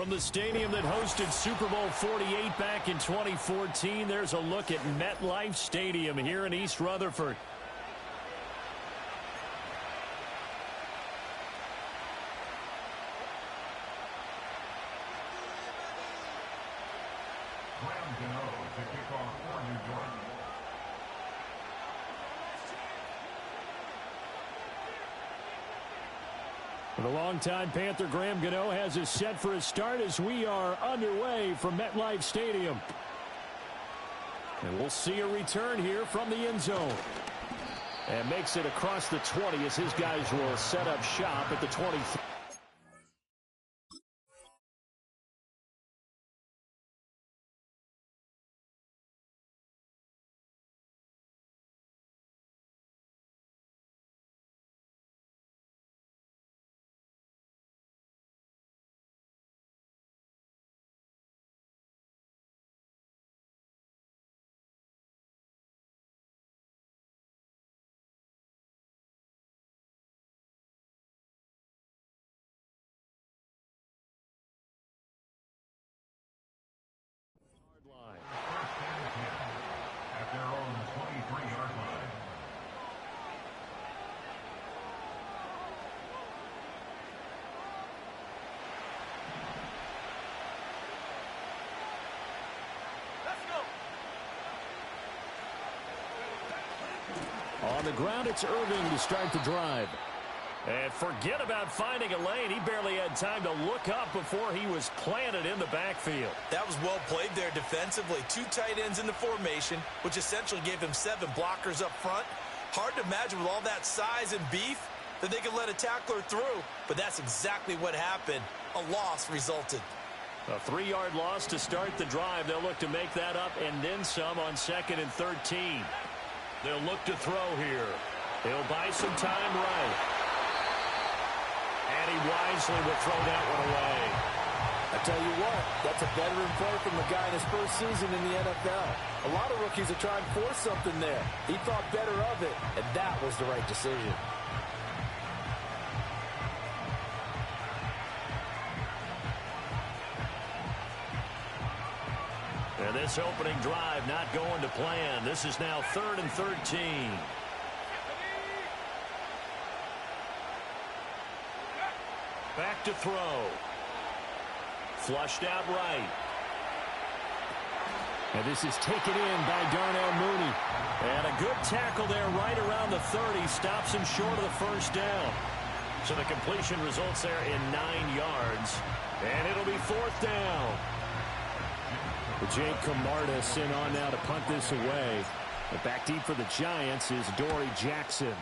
From the stadium that hosted Super Bowl 48 back in 2014, there's a look at MetLife Stadium here in East Rutherford. The longtime Panther Graham Gano has us set for a start as we are underway from MetLife Stadium. And we'll see a return here from the end zone. And makes it across the 20 as his guys will set up shop at the 23. At their own 23-yard line. Let's go. On the ground, it's Irving to start the drive. And forget about finding a lane. He barely had time to look up before he was planted in the backfield. That was well played there defensively. Two tight ends in the formation, which essentially gave him 7 blockers up front. Hard to imagine with all that size and beef that they could let a tackler through, but that's exactly what happened. A loss resulted. A 3-yard loss to start the drive. They'll look to make that up and then some on 2nd and 13. They'll look to throw here. He'll buy some time right. And he wisely will throw that one away. I tell you what, that's a veteran play from the guy in his first season in the NFL. A lot of rookies are trying to force something there. He thought better of it, and that was the right decision. And this opening drive not going to plan. This is now 3rd and 13. Back to throw. Flushed out right. And this is taken in by Darnell Mooney. And a good tackle there right around the 30. Stops him short of the first down. So the completion results there in 9 yards. And it'll be 4th down. Jake Camarda sent on now to punt this away. But back deep for the Giants is Dory Jackson.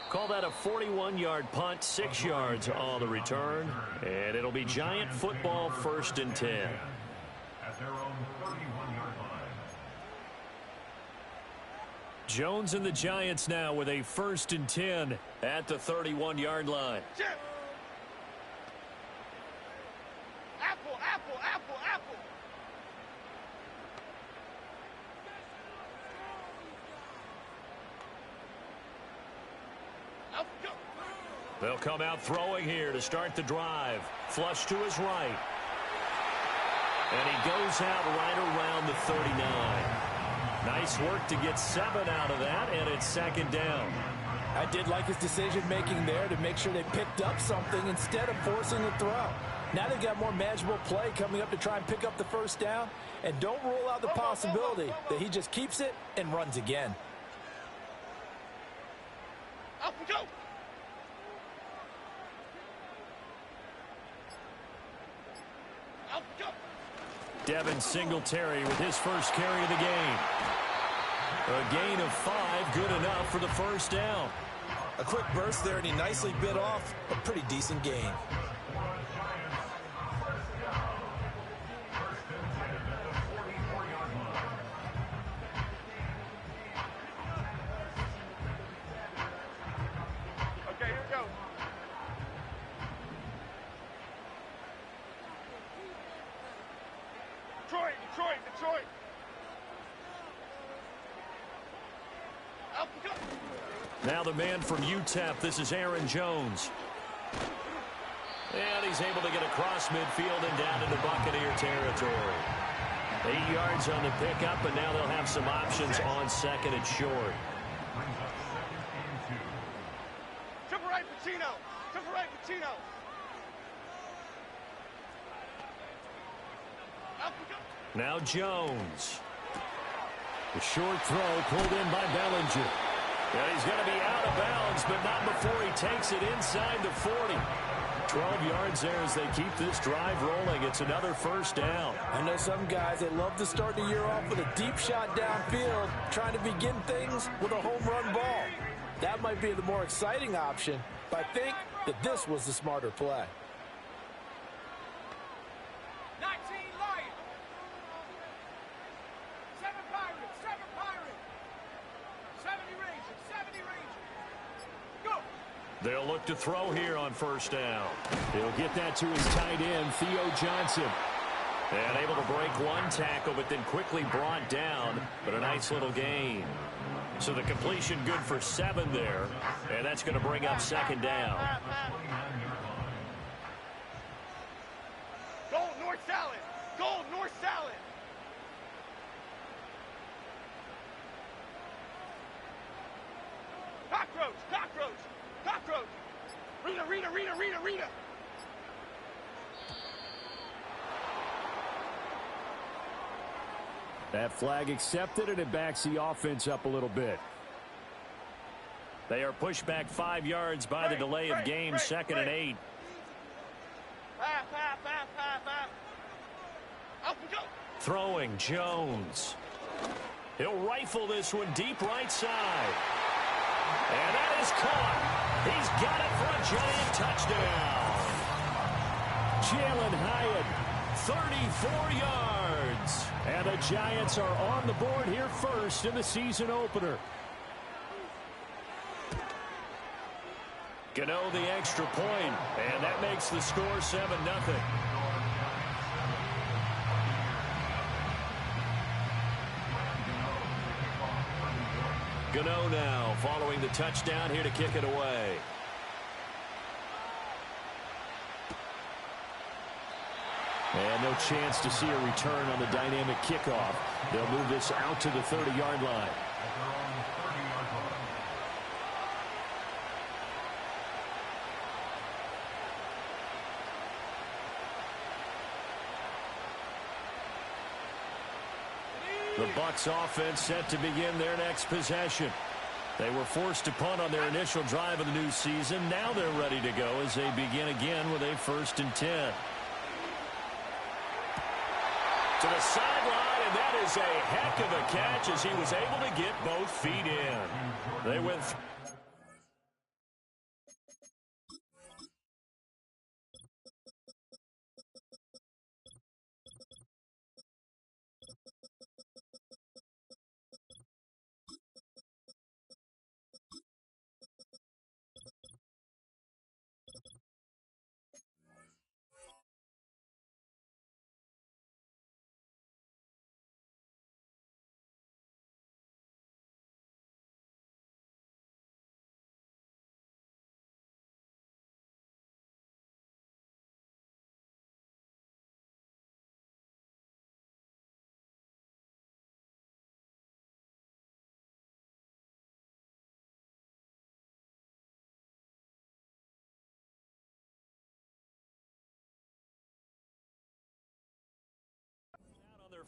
Call that a 41-yard punt, 6 yards on the return. And it'll be Giant football, 1st and 10. At their own 31-yard line. Jones and the Giants now with a 1st and 10 at the 31-yard line. Apple, apple, apple, apple. They'll come out throwing here to start the drive. Flush to his right. And he goes out right around the 39. Nice work to get 7 out of that, and it's 2nd down. I did like his decision-making there to make sure they picked up something instead of forcing the throw. Now they've got more manageable play coming up to try and pick up the 1st down, and don't rule out the possibility that he just keeps it and runs again. Up we go. Devin Singletary with his first carry of the game. A gain of 5, good enough for the 1st down. A quick burst there, and he nicely bit off a pretty decent gain. Okay, here we go. Detroit, Detroit, Detroit. Up we go. Now the man from UTEP, this is Aaron Jones. And he's able to get across midfield and down into Buccaneer territory. 8 yards on the pickup, and now they'll have some options on second and short. Triple right, Patino. Triple right, Patino. Up we go. Now Jones. The short throw pulled in by Bellinger. Yeah, he's going to be out of bounds, but not before he takes it inside the 40. 12 yards there as they keep this drive rolling. It's another first down. I know some guys, they love to start the year off with a deep shot downfield, trying to begin things with a home run ball. That might be the more exciting option, but I think that this was the smarter play. 19 Lions. 7 Pirates. 7 Pirates. 70 Rangers. 70 Rangers. Go. They'll look to throw here on first down. He'll get that to his tight end, Theo Johnson. And able to break one tackle, but then quickly brought down. But a nice little gain. So the completion good for 7 there. And that's going to bring up second down. Gold North Salad. Gold North Salad. Cockroach. Cockroach. Cockroach. Rita, Rita, Rita, Rita, Rita. That flag accepted, and it backs the offense up a little bit. They are pushed back 5 yards by the delay of game, second and 8. Up we go. Throwing Jones. He'll rifle this one deep right side. And that is caught. He's got it for a giant touchdown. Jalen Hyatt, 34 yards. And the Giants are on the board here first in the season opener. Gano the extra point, and that makes the score 7-0. Gano now following the touchdown here to kick it away. And no chance to see a return on the dynamic kickoff. They'll move this out to the 30-yard line. The Bucs offense set to begin their next possession. They were forced to punt on their initial drive of the new season. Now they're ready to go as they begin again with a 1st and 10. To the sideline, and that is a heck of a catch as he was able to get both feet in. They went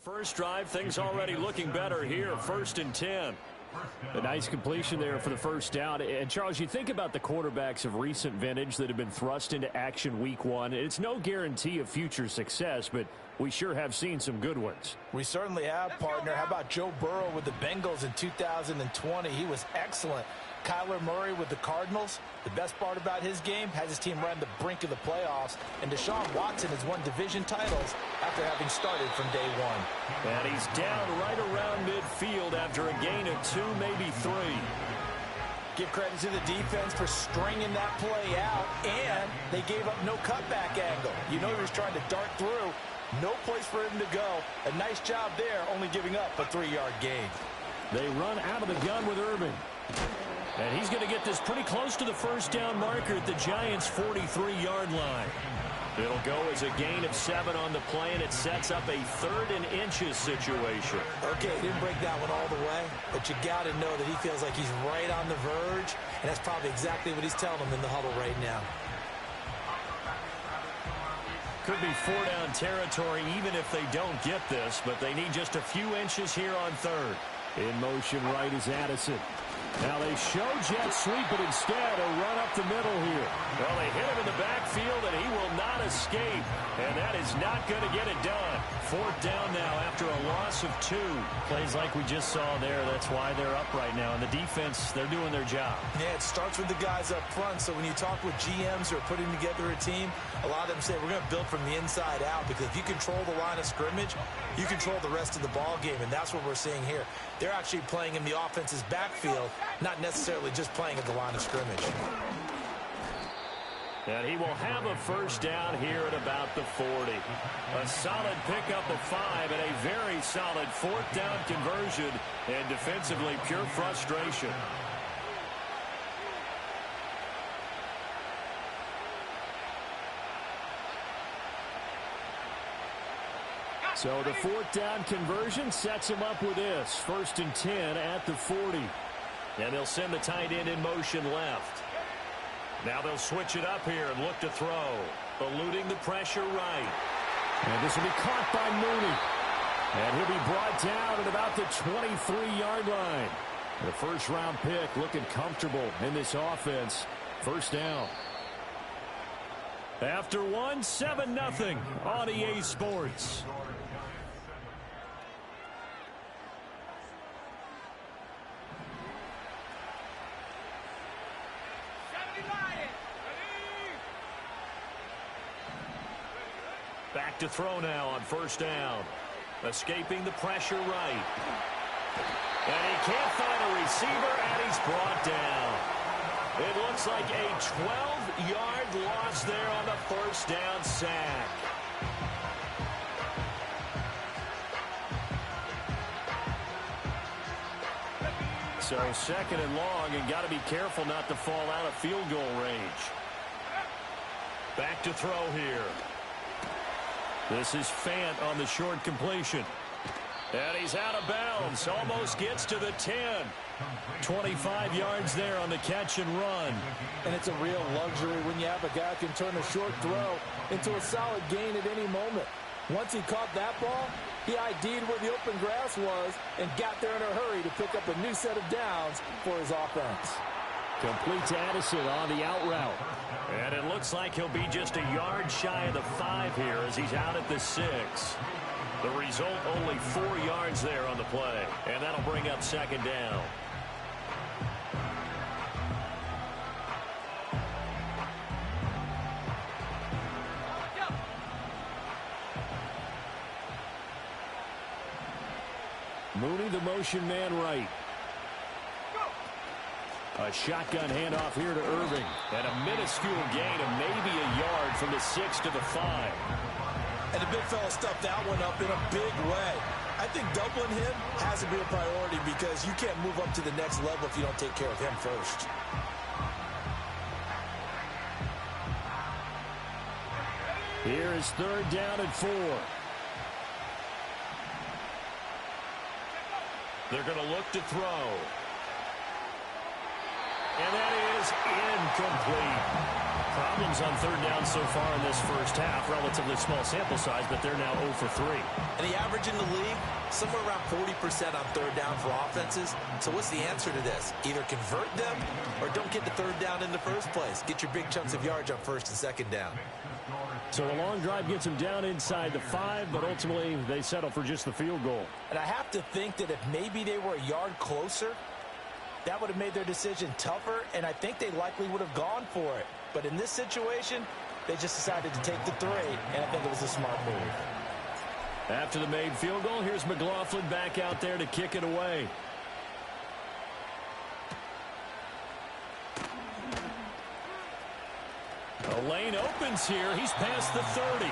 first drive, things already looking better here. 1st and 10. A nice completion there for the first down. And, Charles, you think about the quarterbacks of recent vintage that have been thrust into action week 1. It's no guarantee of future success, but we sure have seen some good ones. We certainly have, partner. How about Joe Burrow with the Bengals in 2020? He was excellent. Kyler Murray with the Cardinals. The best part about his game has his team right on the brink of the playoffs. And Deshaun Watson has won division titles after having started from day 1. And he's down right around midfield after a gain of 2, maybe 3. Give credit to the defense for stringing that play out, and they gave up no cutback angle. You know he was trying to dart through. No place for him to go. A nice job there, only giving up a 3-yard gain. They run out of the gun with Irving. And he's going to get this pretty close to the first down marker at the Giants' 43-yard line. It'll go as a gain of 7 on the play, and it sets up a 3rd and inches situation. Okay, didn't break that one all the way, but you got to know that he feels like he's right on the verge, and that's probably exactly what he's telling them in the huddle right now. Could be 4-down territory even if they don't get this, but they need just a few inches here on 3rd. In motion right is Addison. Now they show jet sweep, but instead a run up the middle here. Well, they hit him in the backfield, and he will not escape. And that is not going to get it done. 4th down now after a loss of 2. Plays like we just saw there. That's why they're up right now. And the defense, they're doing their job. Yeah, it starts with the guys up front. So when you talk with GMs who are putting together a team, a lot of them say we're going to build from the inside out, because if you control the line of scrimmage, you control the rest of the ball game, and that's what we're seeing here. They're actually playing in the offense's backfield, not necessarily just playing at the line of scrimmage. And he will have a 1st down here at about the 40. A solid pickup of 5 and a very solid 4th down conversion, and defensively pure frustration. So the 4th down conversion sets him up with this. 1st and 10 at the 40. And they'll send the tight end in motion left. Now they'll switch it up here and look to throw. Eluding the pressure right. And this will be caught by Mooney. And he'll be brought down at about the 23-yard line. The 1st-round pick looking comfortable in this offense. 1st down. After 1, 7-0 on EA Sports. Back to throw now on 1st down. Escaping the pressure right. And he can't find a receiver, and he's brought down. It looks like a 12-yard loss there on the 1st down sack. So 2nd and long, and got to be careful not to fall out of field goal range. Back to throw here. This is Fant on the short completion. And he's out of bounds. Almost gets to the 10. 25 yards there on the catch and run. And it's a real luxury when you have a guy who can turn a short throw into a solid gain at any moment. Once he caught that ball, he ID'd where the open grass was and got there in a hurry to pick up a new set of downs for his offense. Complete to Addison on the out route. And it looks like he'll be just a yard shy of the 5 here as he's out at the 6. The result, only 4 yards there on the play. And that'll bring up 2nd down. Mooney, the motion man right. A shotgun handoff here to Irving. And a minuscule gain of maybe a yard from the 6 to the 5. And the big fella stuffed that one up in a big way. I think doubling him has to be a priority, because you can't move up to the next level if you don't take care of him first. Here is 3rd down and 4. They're going to look to throw. And that is incomplete. Problems on 3rd down so far in this first half. Relatively small sample size, but they're now 0 for 3. And the average in the league, somewhere around 40% on 3rd down for offenses. So what's the answer to this? Either convert them or don't get the 3rd down in the first place. Get your big chunks of yards on 1st and 2nd down. So a long drive gets them down inside the 5, but ultimately they settle for just the field goal. And I have to think that if maybe they were a yard closer, that would have made their decision tougher, and I think they likely would have gone for it. But in this situation, they just decided to take the 3, and I think it was a smart move. After the made field goal, here's McLaughlin back out there to kick it away. A lane opens here. He's past the 30.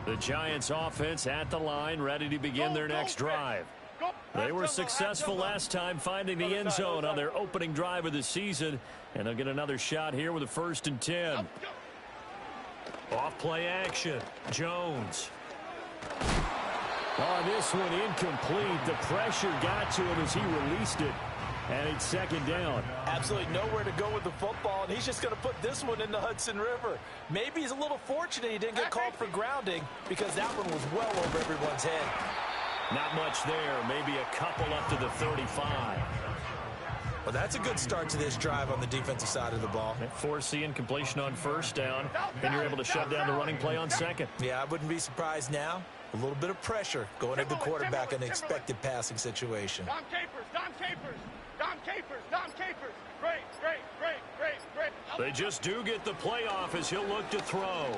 The Giants offense at the line, ready to begin their next drive. They were successful last time finding the end zone on their opening drive of the season, and they'll get another shot here with a 1st and 10. Off play action. Jones. Oh, this one incomplete. The pressure got to him as he released it. And it's 2nd down. Absolutely nowhere to go with the football, and he's just going to put this one in the Hudson River. Maybe he's a little fortunate he didn't get called for grounding because that one was well over everyone's head. Not much there. Maybe a couple up to the 35. Well, that's a good start to this drive on the defensive side of the ball. Force the incompletion on 1st down, and you're able to shut down the running play on 2nd. Yeah, I wouldn't be surprised now. A little bit of pressure going at the quarterback in an expected passing situation. Dom Capers, Dom Capers, Dom Capers, Dom Capers. Great. They just do get the playoff as he'll look to throw.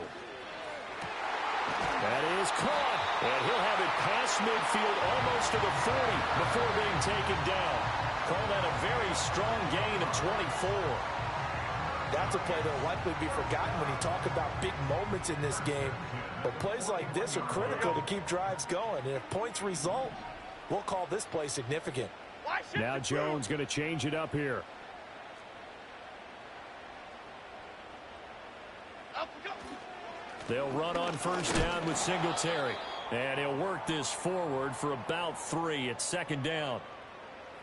That is caught, and he'll have it past midfield almost to the 40 before being taken down. Call that a very strong gain of 24. That's a play that will likely be forgotten when you talk about big moments in this game. But plays like this are critical to keep drives going. And if points result, we'll call this play significant. Now Jones going to change it up here. They'll run on 1st down with Singletary. And he'll work this forward for about 3. It's 2nd down.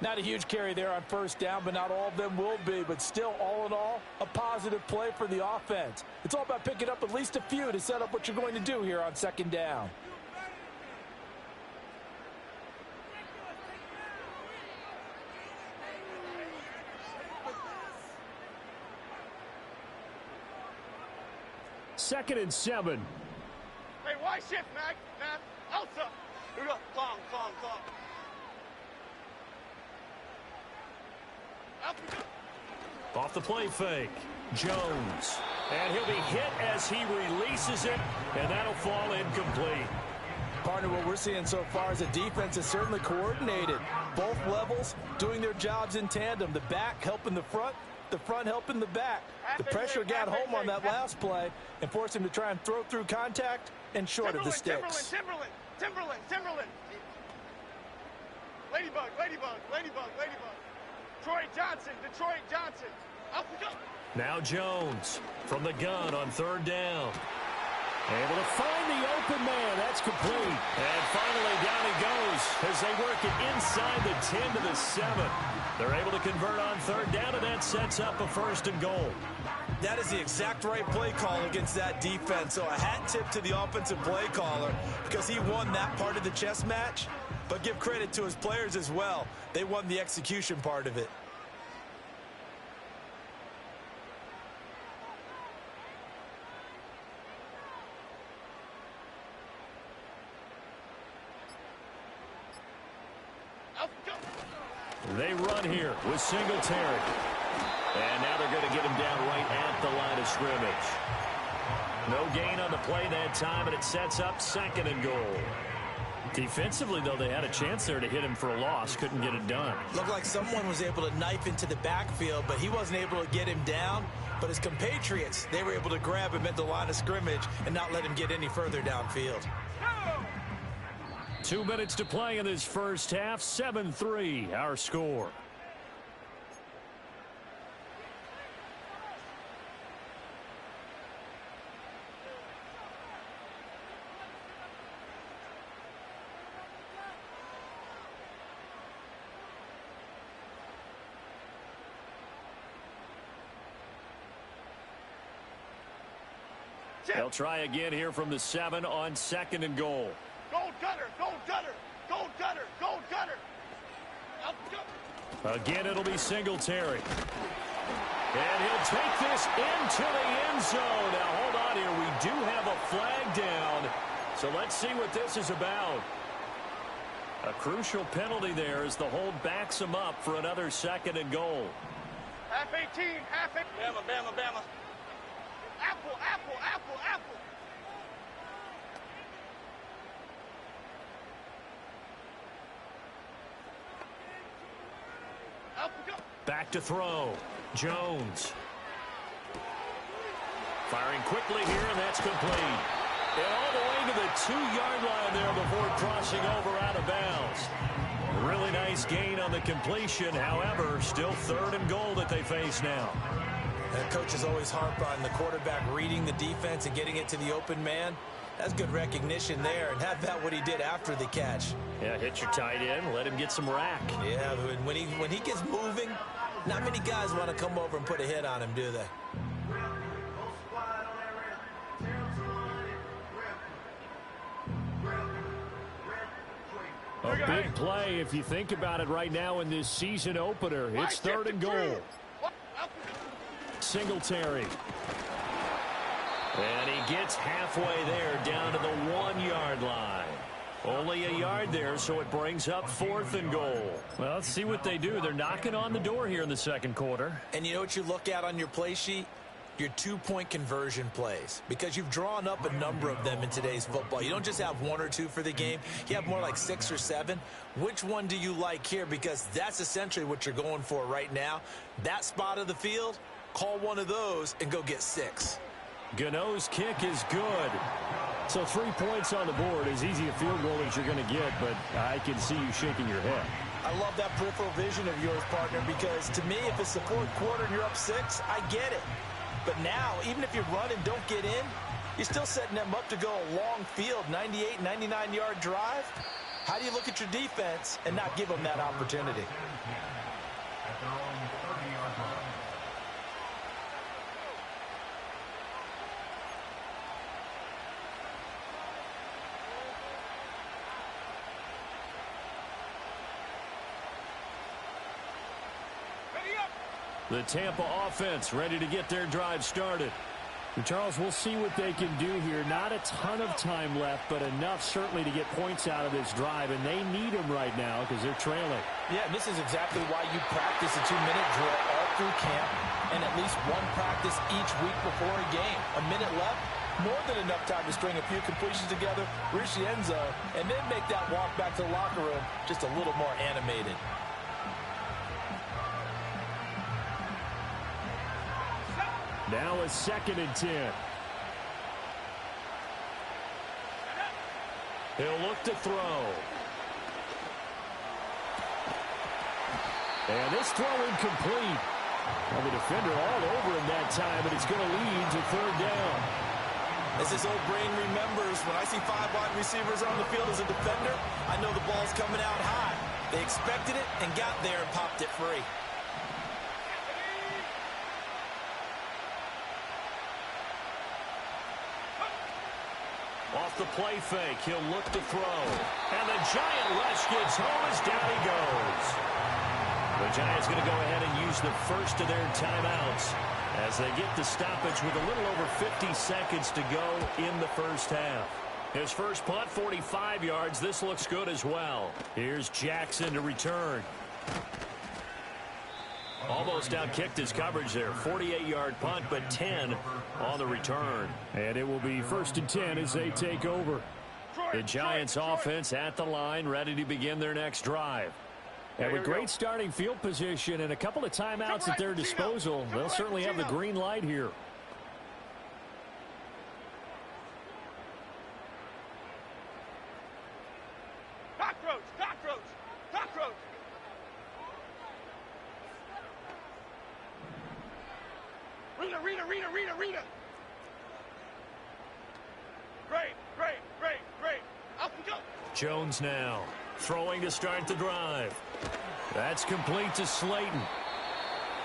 Not a huge carry there on 1st down, but not all of them will be. But still, all in all, a positive play for the offense. It's all about picking up at least a few to set up what you're going to do here on 2nd down. Second and 7. Hey, why shift, Mac? Elsa. Here we go. Clong. Off the play fake. Jones. And he'll be hit as he releases it, and that'll fall incomplete. Partner, what we're seeing so far is a defense is certainly coordinated. Both levels doing their jobs in tandem. The back helping the front helping the back. The pressure got home on that last play and forced him to try and throw through contact and short of the sticks. Timberland. Ladybug. Detroit Johnson. Up we go. Now Jones from the gun on 3rd down. Able to find the open man. That's complete. And finally down he goes as they work it inside the 10 to the 7. They're able to convert on 3rd down, and that sets up a 1st and goal. That is the exact right play call against that defense. So a hat tip to the offensive play caller because he won that part of the chess match. But give credit to his players as well. They won the execution part of it. They run here with Singletary. And now they're going to get him down right at the line of scrimmage. No gain on the play that time, and it sets up 2nd and goal. Defensively, though, they had a chance there to hit him for a loss. Couldn't get it done. Looked like someone was able to knife into the backfield, but he wasn't able to get him down. But his compatriots, they were able to grab him at the line of scrimmage and not let him get any further downfield. 2 minutes to play in this first half. 7-3, our score. They'll try again here from the 7 on 2nd and goal. Gold gutter. Again, it'll be Singletary. And he'll take this into the end zone. Now, hold on here. We do have a flag down. So let's see what this is about. A crucial penalty there as the hold backs him up for another 2nd and goal. Half 18, half 18. Bama. Apple. Back to throw. Jones. Firing quickly here, and that's complete. And all the way to the 2-yard line there before crossing over out of bounds. Really nice gain on the completion. However, still 3rd and goal that they face now. And coaches always harp on the quarterback reading the defense and getting it to the open man. That's good recognition there, and have that what he did after the catch. Yeah, hit your tight end, let him get some rack. Yeah, when he gets moving, not many guys want to come over and put a hit on him, do they? A big play if you think about it right now in this season opener. It's 3rd and goal. Singletary. And he gets halfway there down to the 1-yard line. Only a yard there, so it brings up 4th and goal. Well, let's see what they do. They're knocking on the door here in the 2nd quarter. And you know what you look at on your play sheet? Your 2-point conversion plays, because you've drawn up a number of them in today's football. You don't just have 1 or 2 for the game. You have more like 6 or 7. Which one do you like here? Because that's essentially what you're going for right now. That spot of the field, call one of those and go get 6. Gano's kick is good. So 3 points on the board, as easy a field goal as you're going to get, but I can see you shaking your head. I love that peripheral vision of yours, partner, because to me, if it's the 4th quarter and you're up 6, I get it. But now, even if you run and don't get in, you're still setting them up to go a long field, 98, 99-yard drive. How do you look at your defense and not give them that opportunity? At their own 30-yard line. The Tampa offense ready to get their drive started. And Charles, we'll see what they can do here. Not a ton of time left, but enough certainly to get points out of this drive, and they need them right now because they're trailing. Yeah, and this is exactly why you practice a 2-minute drill all through camp and at least one practice each week before a game. A minute left, more than enough time to string a few completions together, reach the end zone, and then make that walk back to the locker room just a little more animated. Now a 2nd and 10. He'll look to throw. And this throw incomplete. Well, the defender all over him that time, but it's going to lead to 3rd down. As this old brain remembers, when I see 5 wide receivers on the field as a defender, I know the ball's coming out high. They expected it and got there and popped it free. Off the play fake, he'll look to throw. And the Giant rush gets home as down he goes. The Giants going to go ahead and use the first of their timeouts as they get the stoppage with a little over 50 seconds to go in the first half. His first punt, 45 yards. This looks good as well. Here's Jackson to return. Almost outkicked his coverage there. 48-yard punt, but 10 on the return. And it will be 1st and 10 as they take over. The Giants offense at the line, ready to begin their next drive. And with great starting field position and a couple of timeouts at their disposal, they'll certainly have the green light here. Cockroach, cockroach, cockroach. Rita. Great. Up and go. Jones now throwing to start the drive. That's complete to Slayton.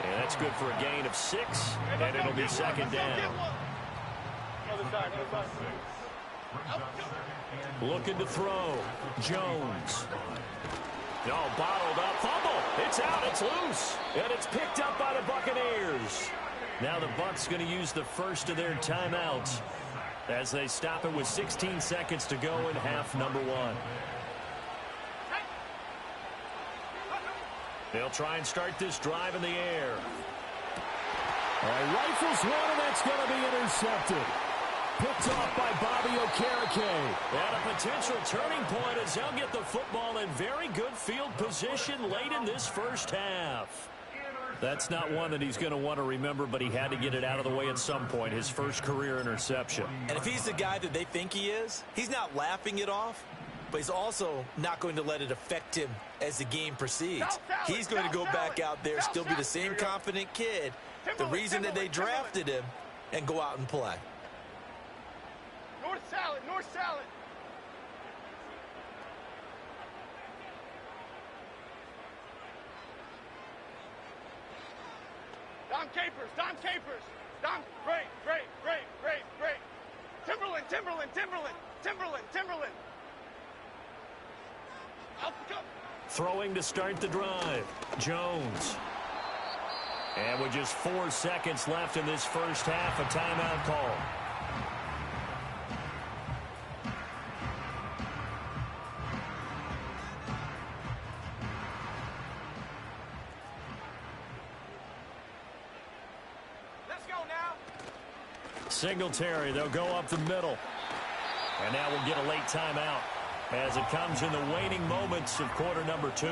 And that's good for a gain of 6, and it'll be 2nd down. Looking to throw. Jones. No, bottled up. Fumble. It's out. It's loose. And it's picked up by the Buccaneers. Now the Bucs going to use the first of their timeouts as they stop it with 16 seconds to go in half number 1. They'll try and start this drive in the air. Rifles one, and that's going to be intercepted. Picked off by Bobby Okereke. And a potential turning point as they'll get the football in very good field position late in this first half. That's not one that he's going to want to remember, but he had to get it out of the way at some point, his first career interception. And if he's the guy that they think he is, he's not laughing it off, but he's also not going to let it affect him as the game proceeds. He's going to go back out there, still be the same confident kid, the reason that they drafted him, and go out and play. North salad, north salad. Dom Capers, Dom Capers. Dom, great, great, great, great, great. Timberland, Timberland, Timberland, Timberland, Timberland. Out the cup. Throwing to start the drive, Jones. And with just 4 seconds left in this first half, a timeout call. Singletary, they'll go up the middle. And now we'll get a late timeout as it comes in the waning moments of quarter number 2.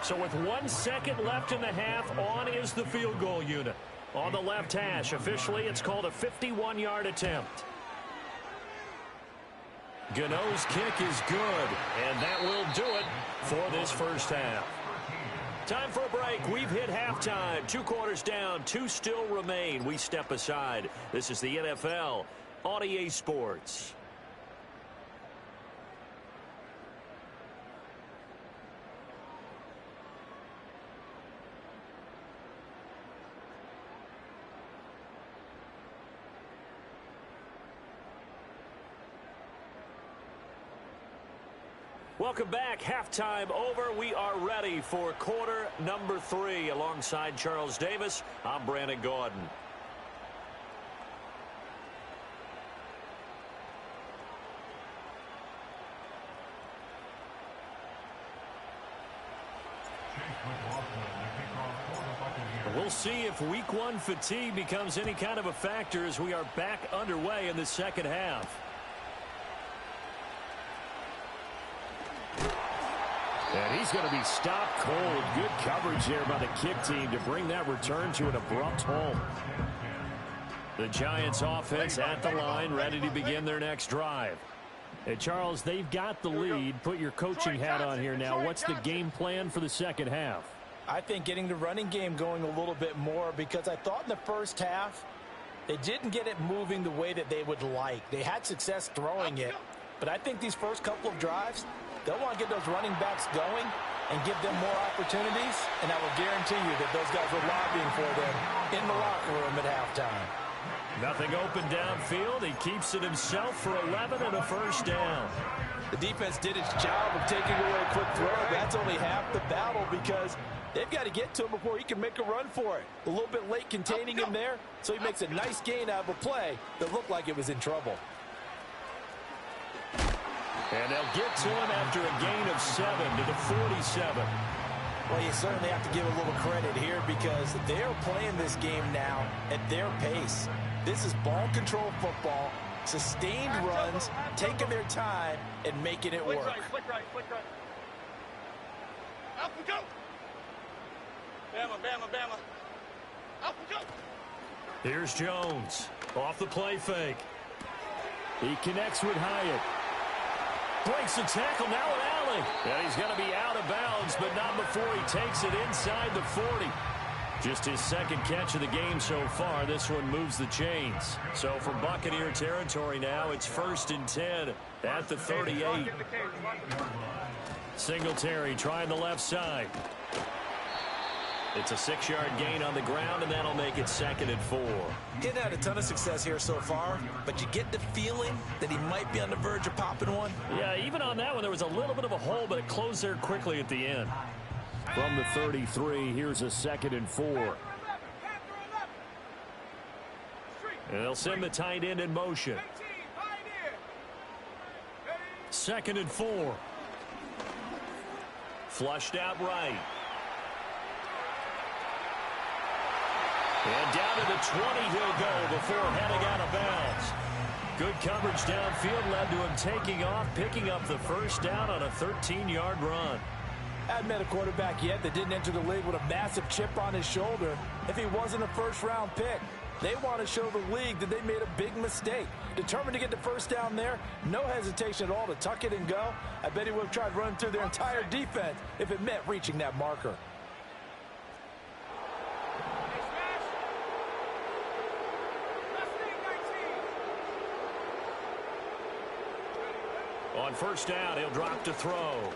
So with 1 second left in the half, on is the field goal unit. On the left hash, officially it's called a 51-yard attempt. Gano's kick is good, and that will do it for this first half. Time for a break. We've hit halftime. 2 quarters down, 2 still remain. We step aside. This is the NFL on EA Sports. Welcome back. Halftime over. We are ready for quarter number 3. Alongside Charles Davis, I'm Brandon Gordon. We'll see if week 1 fatigue becomes any kind of a factor as we are back underway in the second half. And he's going to be stopped cold. Good coverage there by the kick team to bring that return to an abrupt halt. The Giants offense at the line, ready to begin their next drive. Hey, Charles, they've got the lead. Put your coaching hat on here now. What's the game plan for the second half? I think getting the running game going a little bit more, because I thought in the first half they didn't get it moving the way that they would like. They had success throwing it, but I think these first couple of drives, they'll want to get those running backs going and give them more opportunities, and I will guarantee you that those guys were lobbying for them in the locker room at halftime. Nothing open downfield. He keeps it himself for 11 and a first down. The defense did its job of taking away a quick throw. That's only half the battle because they've got to get to him before he can make a run for it. A little bit late containing him there, so he makes a nice gain out of a play that looked like it was in trouble. And they'll get to him after a gain of 7 to the 47. Well, you certainly have to give a little credit here because they're playing this game now at their pace. This is ball control football, sustained runs, taking their time, and making it work. Flick right, flick right. Up and go. Bama, Bama, Bama. Up and go. Here's Jones off the play fake. He connects with Hyatt. Breaks the tackle, now an alley. And he's going to be out of bounds, but not before he takes it inside the 40. Just his second catch of the game so far. This one moves the chains. So from Buccaneer territory now, it's 1st and 10 at the 38. Singletary trying the left side. It's a 6-yard gain on the ground, and that'll make it 2nd and 4. He's had a ton of success here so far, but you get the feeling that he might be on the verge of popping one. Yeah, even on that one, there was a little bit of a hole, but it closed there quickly at the end. From the 33, here's a 2nd and 4. And they'll send the tight end in motion. 2nd and 4. Flushed out right. And down to the 20 he'll go before heading out of bounds. Good coverage downfield led to him taking off, picking up the first down on a 13-yard run. I hadn't met a quarterback yet that didn't enter the league with a massive chip on his shoulder if he wasn't a first-round pick. They want to show the league that they made a big mistake. Determined to get the first down there, no hesitation at all to tuck it and go. I bet he would have tried running through their entire defense if it meant reaching that marker. On first down, he'll drop to throw.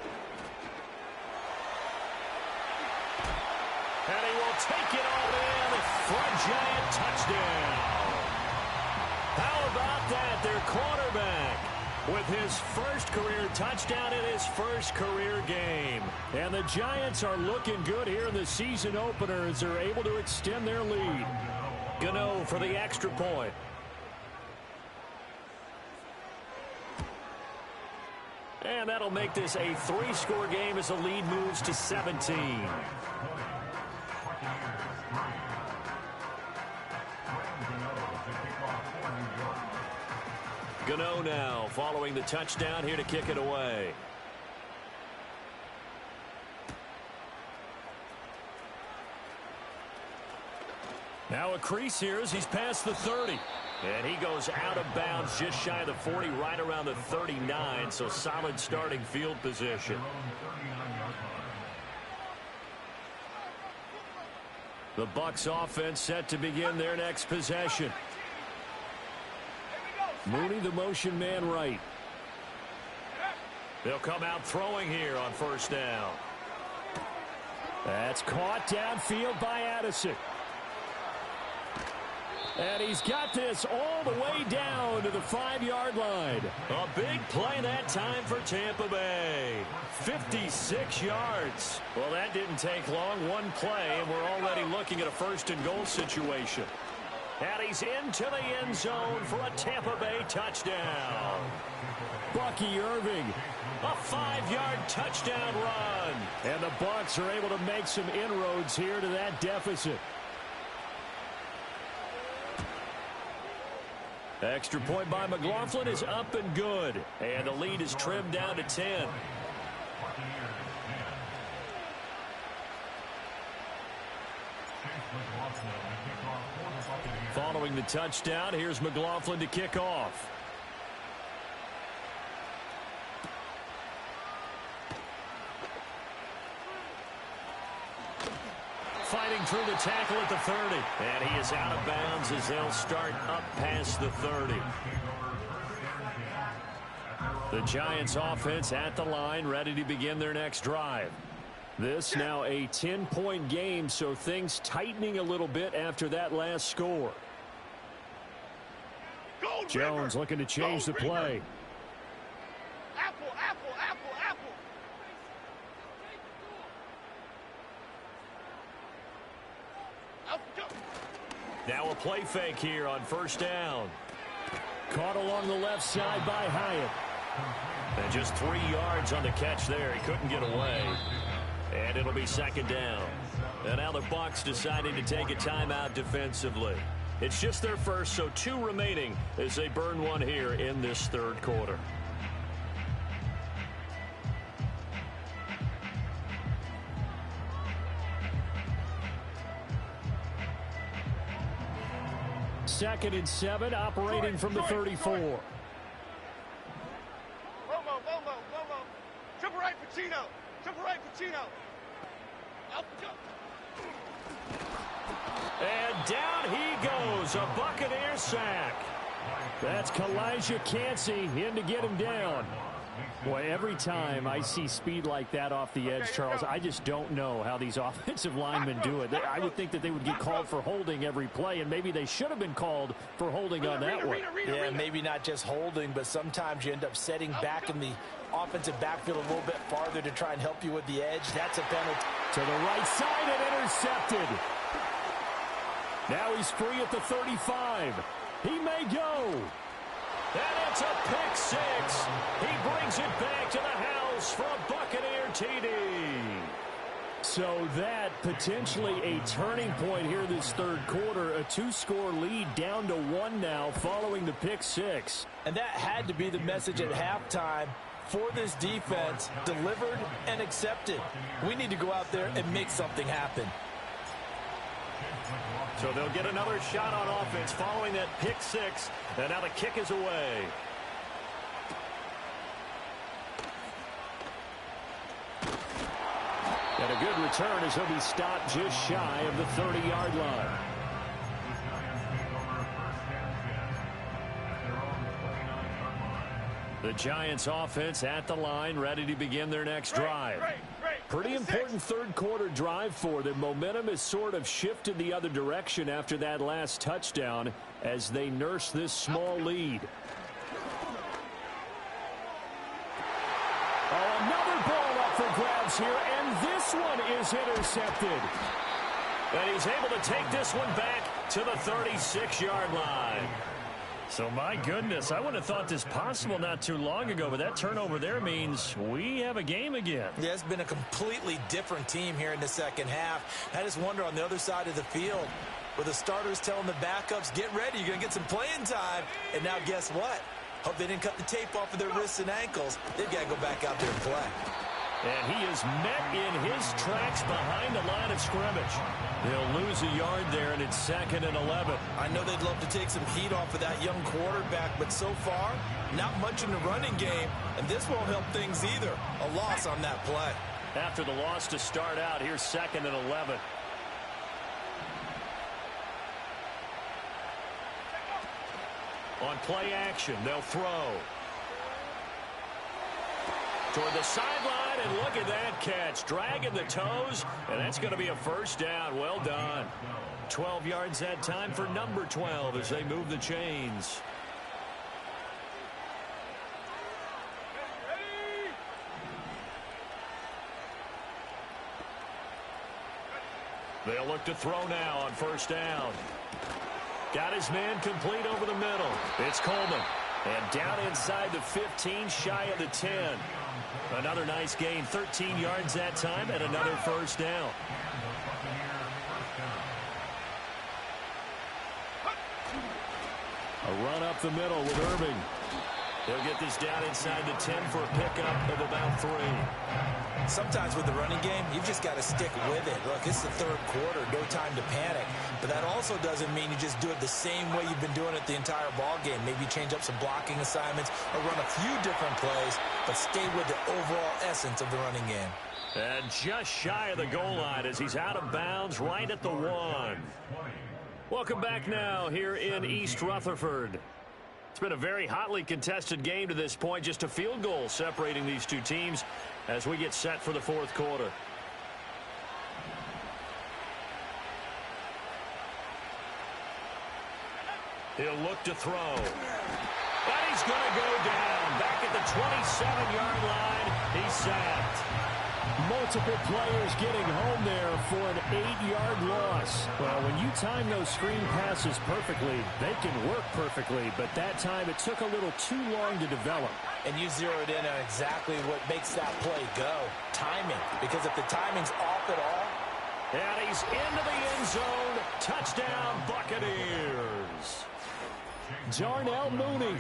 And he will take it all in for a giant touchdown. How about that? Their quarterback with his first career touchdown in his first career game. And the Giants are looking good here in the season opener as they're able to extend their lead. Gano for the extra point. And that'll make this a 3-score game as the lead moves to 17. Gano now following the touchdown here to kick it away. Now a crease here as he's past the 30. And he goes out of bounds just shy of the 40, right around the 39, so solid starting field position. The Bucs offense set to begin their next possession. Mooney, the motion man right. They'll come out throwing here on first down. That's caught downfield by Addison. And he's got this all the way down to the 5-yard line. A big play that time for Tampa Bay. 56 yards. Well, that didn't take long. One play, and we're already looking at a first-and-goal situation. And he's into the end zone for a Tampa Bay touchdown. Bucky Irving, a 5-yard touchdown run. And the Bucs are able to make some inroads here to that deficit. Extra point by McLaughlin is up and good. And the lead is trimmed down to 10. Following the touchdown, here's McLaughlin to kick off. Fighting through the tackle at the 30. And he is out of bounds as they'll start up past the 30. The Giants offense at the line, ready to begin their next drive. This now a 10-point game, so things tightening a little bit after that last score. Jones looking to change the play. Apple, apple, apple, apple. Now a play fake here on first down. Caught along the left side by Hyatt. And just 3 yards on the catch there. He couldn't get away. And it'll be second down. And now the Bucs deciding to take a timeout defensively. It's just their first, so 2 remaining as they burn one here in this third quarter. Second and 7, operating from the 34. Bomo, Bomo, Bomo. Triple right, Pacino. Triple right, Pacino. And down he goes, a Buccaneer sack. That's Kalijah Cansey in to get him down. Boy, every time I see speed like that off the edge, Charles, I just don't know how these offensive linemen do it. I would think that they would get called for holding every play, and maybe they should have been called for holding on that one. Yeah, maybe not just holding, but sometimes you end up setting back in the offensive backfield a little bit farther to try and help you with the edge. That's a penalty. To the right side and intercepted. Now he's free at the 35. He may go. And it's a pick six. He brings it back to the house for a Buccaneer TD. So that potentially a turning point here this third quarter. A 2-score lead down to 1 now following the pick six. And that had to be the message at halftime. for this defense, delivered and accepted. We need to go out there and make something happen. So they'll get another shot on offense following that pick six, and now the kick is away. And a good return as he'll be stopped just shy of the 30-yard line. The Giants offense at the line, ready to begin their next drive. Pretty important third quarter drive for them. Momentum has sort of shifted the other direction after that last touchdown as they nurse this small lead. Oh, another ball up for grabs here, and this one is intercepted. And he's able to take this one back to the 36-yard line. So, my goodness, I wouldn't have thought this possible not too long ago, but that turnover there means we have a game again. Yeah, it's been a completely different team here in the second half. I just wonder on the other side of the field, where the starters telling the backups, get ready, you're going to get some playing time. And now guess what? Hope they didn't cut the tape off of their wrists and ankles. They've got to go back out there and play. And he is met in his tracks behind the line of scrimmage. They'll lose a yard there, and it's 2nd and 11. I know they'd love to take some heat off of that young quarterback, but so far, not much in the running game, and this won't help things either. A loss on that play. After the loss to start out, here's 2nd and 11. On play action, they'll throw. Toward the sideline, and look at that catch. Dragging the toes, and that's going to be a first down. Well done. 12 yards that time for number 12 as they move the chains. They'll look to throw now on first down. Got his man complete over the middle. It's Coleman. And down inside the 15, shy of the 10. Another nice gain, 13 yards that time, and another first down. A run up the middle with Irving. He'll get this down inside the 10 for a pickup of about 3. Sometimes with the running game, you've just got to stick with it. Look, it's the third quarter, no time to panic. But that also doesn't mean you just do it the same way you've been doing it the entire ball game. Maybe change up some blocking assignments or run a few different plays, but stay with the overall essence of the running game. And just shy of the goal line as he's out of bounds right at the 1. Welcome back now here in East Rutherford. It's been a very hotly contested game to this point. Just a field goal separating these two teams as we get set for the fourth quarter. He'll look to throw. And he's going to go down. Back at the 27-yard line. He's sacked. Multiple players getting home there for an 8-yard loss. Well, when you time those screen passes perfectly, they can work perfectly, but that time it took a little too long to develop. And you zeroed in on exactly what makes that play go. Timing. Because if the timing's off at all. And he's into the end zone. Touchdown, Buccaneers. Darnell Mooney,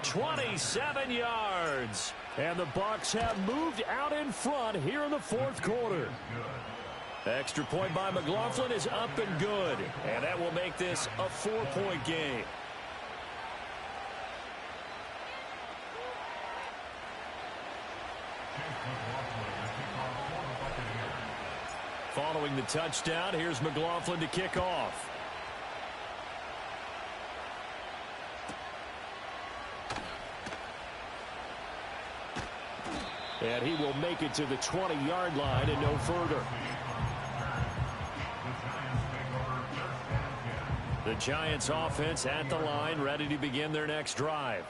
27 yards. And the Bucs have moved out in front here in the fourth quarter. Extra point by McLaughlin is up and good. And that will make this a 4-point game. Following the touchdown, here's McLaughlin to kick off. And he will make it to the 20-yard line and no further. The Giants offense at the line, ready to begin their next drive.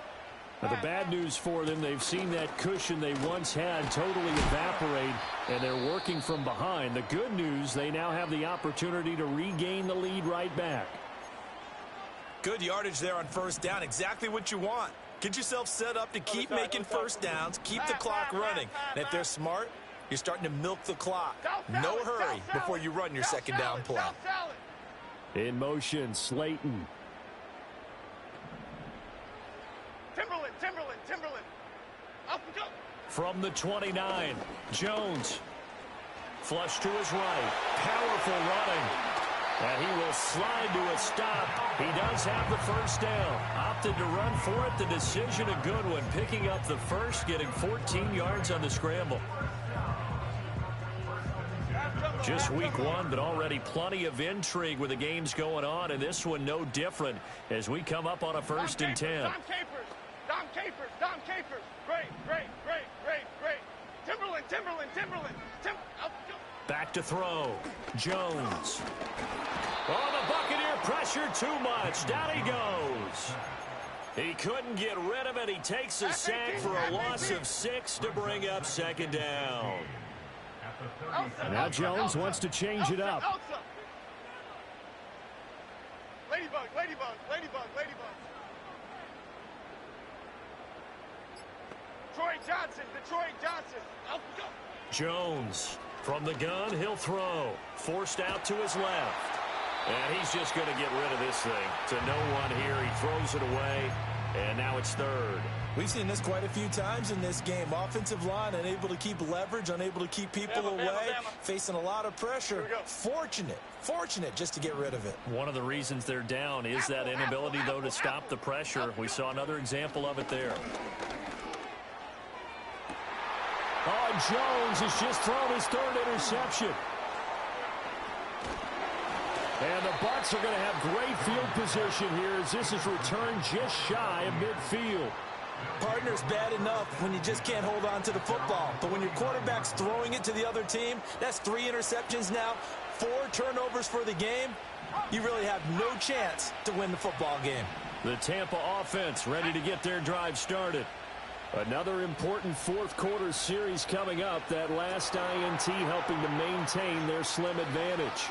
Now, the bad news for them, they've seen that cushion they once had totally evaporate, and they're working from behind. The good news, they now have the opportunity to regain the lead right back. Good yardage there on first down, exactly what you want. Get yourself set up to keep making first downs, keep the clock running. And if they're smart, you're starting to milk the clock. No hurry before you run your second down play. In motion, Slayton. Timberland, Timberland, Timberland. Up and go. From the 29, Jones. Flush to his right. Powerful running. And he will slide to a stop. He does have the first down. Opted to run for it. The decision a good one. Picking up the first, getting 14 yards on the scramble. Just week one, but already plenty of intrigue with the games going on, and this one no different as we come up on a 1st and 10. Dom Capers. Dom Capers. Dom Capers. Great, great, great, great, great. Timberland, Timberland, Timberland. Back to throw. Jones. Oh, the Buccaneer pressure too much. Down he goes. He couldn't get rid of it. He takes a sack for a loss of 6 to bring up 2nd down. Now Jones wants to change it up. Ladybug, ladybug, ladybug, ladybug. Troy Johnson, Detroit Johnson. Jones from the gun, he'll throw. Forced out to his left. And he's just going to get rid of this thing. To no one here. He throws it away. And now it's 3rd. We've seen this quite a few times in this game. Offensive line unable to keep leverage, unable to keep people away, facing a lot of pressure. Fortunate just to get rid of it. One of the reasons they're down is that inability, though, to stop the pressure. We saw another example of it there. Oh, Jones has just thrown his 3rd interception. And the Bucs are going to have great field position here as this is returned just shy of midfield. Partner's bad enough when you just can't hold on to the football. But when your quarterback's throwing it to the other team, that's 3 interceptions now, 4 turnovers for the game. You really have no chance to win the football game. The Tampa offense ready to get their drive started. Another important 4th quarter series coming up. That last INT helping to maintain their slim advantage.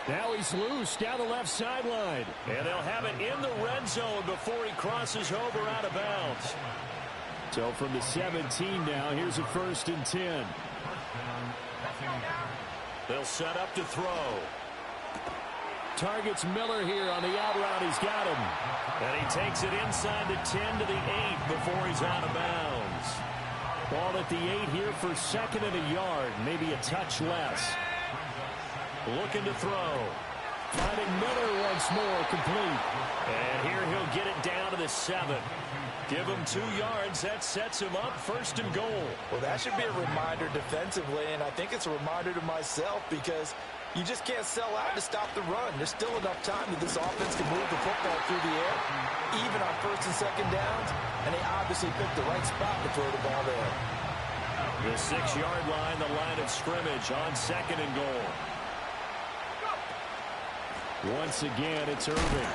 Now he's loose down the left sideline. And they'll have it in the red zone before he crosses over out of bounds. So from the 17 now, here's a 1st and 10. They'll set up to throw. Targets Miller here on the out route. He's got him. And he takes it inside the 10 to the 8 before he's out of bounds. Ball at the 8 here for 2nd and a yard. Maybe a touch less. Looking to throw. Finding Miller once more, complete. And here he'll get it down to the 7. Give him 2 yards. That sets him up 1st and goal. Well, that should be a reminder defensively, and I think it's a reminder to myself because you just can't sell out to stop the run. There's still enough time that this offense can move the football through the air, even on 1st and 2nd downs, and they obviously picked the right spot to throw the ball there. The 6-yard line, the line of scrimmage on 2nd and goal. Once again, it's Irving.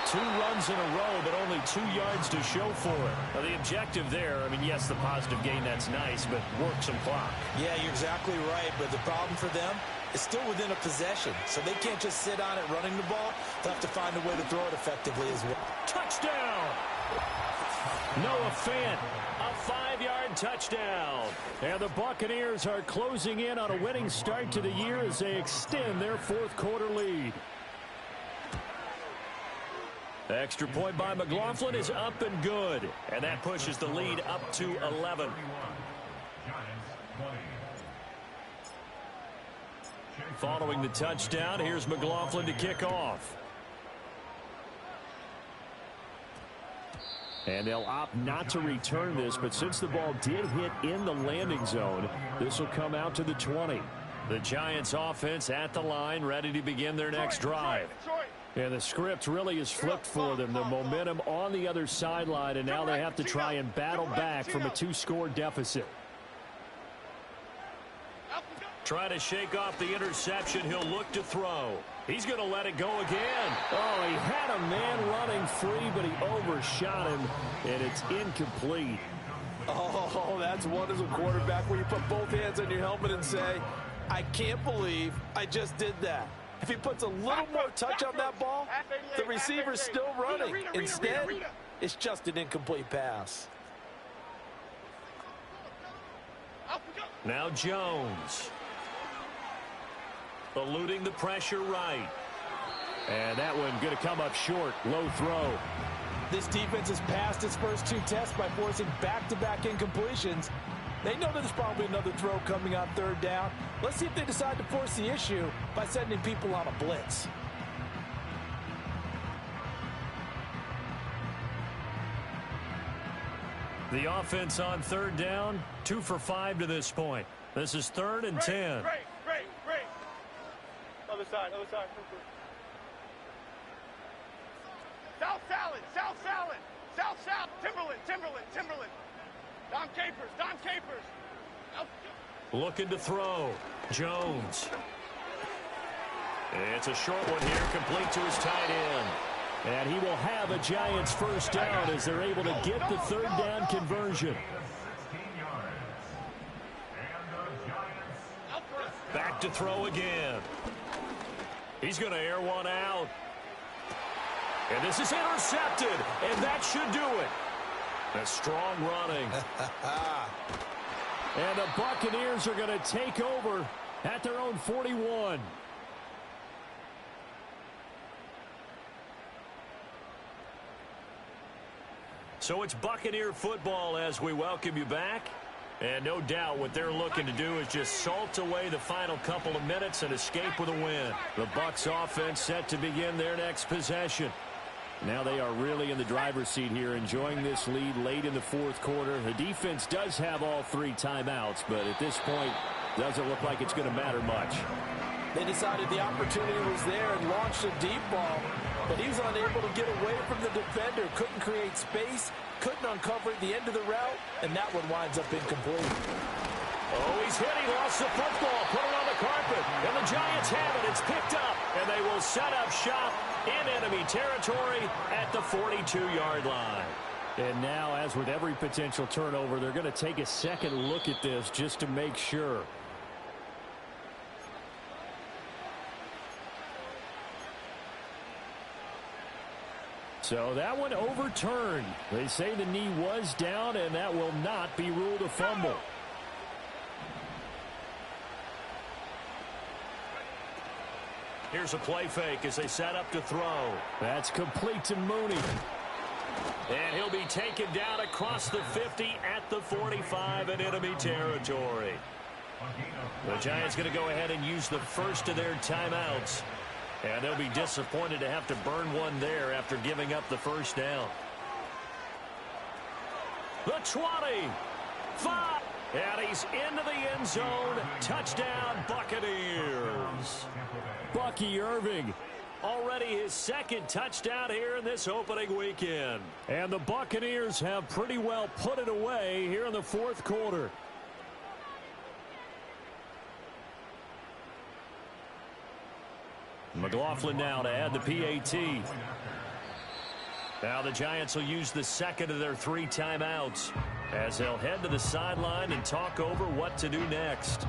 2 runs in a row, but only 2 yards to show for it. Now, the objective there, I mean, yes, the positive gain, that's nice, but work some clock. Yeah, you're exactly right, but the problem for them is still within a possession, so they can't just sit on it running the ball. They'll have to find a way to throw it effectively as well. Touchdown! Noah Fant, a 5-yard touchdown. And the Buccaneers are closing in on a winning start to the year as they extend their 4th quarter lead. The extra point by McLaughlin is up and good. And that pushes the lead up to 11. Following the touchdown, here's McLaughlin to kick off. And they'll opt not to return this, but since the ball did hit in the landing zone, this will come out to the 20. The Giants offense at the line, ready to begin their next drive. And the script really is flipped for them. The momentum on the other sideline, and now they have to try and battle back from a 2-score deficit. Try to shake off the interception. He'll look to throw. He's going to let it go again. Oh, he had a man running free, but he overshot him, and it's incomplete. Oh, that's one as a quarterback where you put both hands on your helmet and say, I can't believe I just did that. If he puts a little more touch on that ball, the receiver's still running. Instead, it's just an incomplete pass. Now Jones. Eluding the pressure right. And that one going to come up short. Low throw. This defense has passed its first 2 tests by forcing back-to-back incompletions. They know there's probably another throw coming on 3rd down. Let's see if they decide to force the issue by sending people on a blitz. The offense on 3rd down, 2 for 5 to this point. This is 3rd and 10. Break. Other side. South salad. Timberland. Dom Capers. Looking to throw. Jones. It's a short one here, complete to his tight end. And he will have a Giants first down as they're able to get the 3rd down conversion. Back to throw again. He's going to air one out. And this is intercepted, and that should do it. A strong running. And the Buccaneers are going to take over at their own 41. So it's Buccaneer football as we welcome you back. And no doubt what they're looking to do is just salt away the final couple of minutes and escape with a win. The Bucs offense set to begin their next possession. Now they are really in the driver's seat here, enjoying this lead late in the 4th quarter. The defense does have all 3 timeouts, but at this point, doesn't look like it's going to matter much. They decided the opportunity was there and launched a deep ball, but he was unable to get away from the defender, couldn't create space, couldn't uncover the end of the route, and that one winds up incomplete. Oh, he's hit. He lost the football. Put it on the carpet. And the Giants have it. It's picked up. And they will set up shop in enemy territory at the 42-yard line. And now, as with every potential turnover, they're going to take a second look at this just to make sure. So that one overturned. They say the knee was down, and that will not be ruled a fumble. Here's a play fake as they set up to throw. That's complete to Mooney. And he'll be taken down across the 50 at the 45 in enemy territory. The Giants going to go ahead and use the first of their timeouts. And they'll be disappointed to have to burn one there after giving up the first down. The 20. 5. And he's into the end zone. Touchdown, Buccaneers. Bucky Irving, already his 2nd touchdown here in this opening weekend. And the Buccaneers have pretty well put it away here in the 4th quarter. McLaughlin now to add the PAT. Now the Giants will use the 2nd of their 3 timeouts as they'll head to the sideline and talk over what to do next.